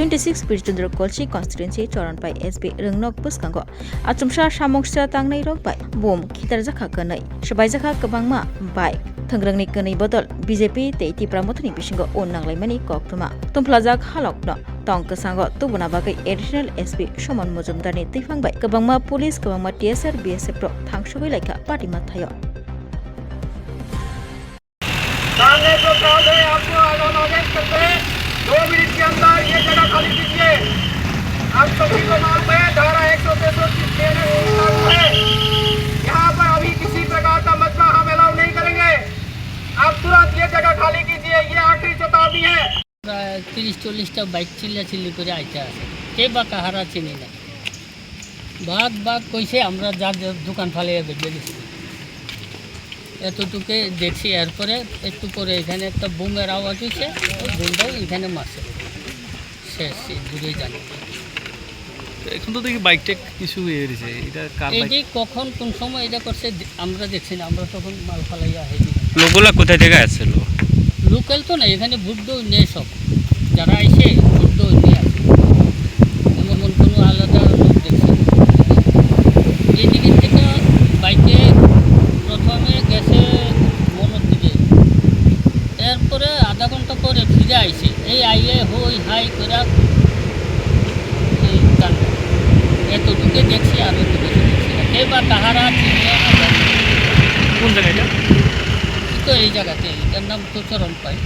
26 Birchundra Kolchi constituency Choranpai SB Rengnok Buskango Achumsha Shamoksha Tangnai Rokbai Bom Kitarjaka Kanai Shabaijaka Kabangma Bai Thangrangni Kanai Bodol BJP Teiti Pramotani Bishingo Onanglaimani Koktuma Tumplajak Halokno Tongkasango Tubunabagai additional SB Shomon Mujumdani Tifangbai Kabangma Police Kabangma TSR BSF Pro Thangshogoi Laika Party Mathayo सामने जो crowd है आपको announce करते हैं 2 minute के अंदर ये जगह खाली कीजिए। आप सभी को मालूम है धारा 163 है, यहाँ पर अभी किसी प्रकार का मसला हम अलाउ नहीं करेंगे। आप तुरंत ये जगह खाली कीजिए, ये आखिरी चेतावनी है। 30-40টা বাইক চিল্লাচিল্লি করে আইতে আছে, কে বা কাহারা চিনি না। ভাগ কইছে আমরা যার দোকান ফালিয়ে বেরিয়ে গেছি, এতটুকু দেখছি। এরপরে একটু পরে এখানে একটা বোমের আওয়াজ হয়েছে, ওই বোমটাও এখানে মারছে, শেষ দূরে জানি। এখন তো দেখি বাইকটা কিছু হয়েছে, এটা কার বাইক? এটি কখন কোন সময় এটা করছে আমরা দেখছি না, আমরা তখন মাল ফালাইয়া হয়নি। লোকগুলা কোথায় থেকে আসছিল? লোকাল তো না, এখানে বুদ্ধ নেই, সব যারা আইসে বুদ্ধ নিয়ে আসে, এমন কোনো আলাদা লোক দেখছি। এইদিকে থেকে বাইকে প্রথমে গেছে মনের দিকে, এরপরে আধা ঘন্টা পরে ফিরে আইছে, এই আইয়ে হই হাই করে এতটুকু দেখছি, আর একটু বেশি দেখছি না। কে বা তাহারা চিনিয়ে না, কোন জায়গায় এটা? তো এই জায়গাতে, এটার নাম তো চরণ পাই।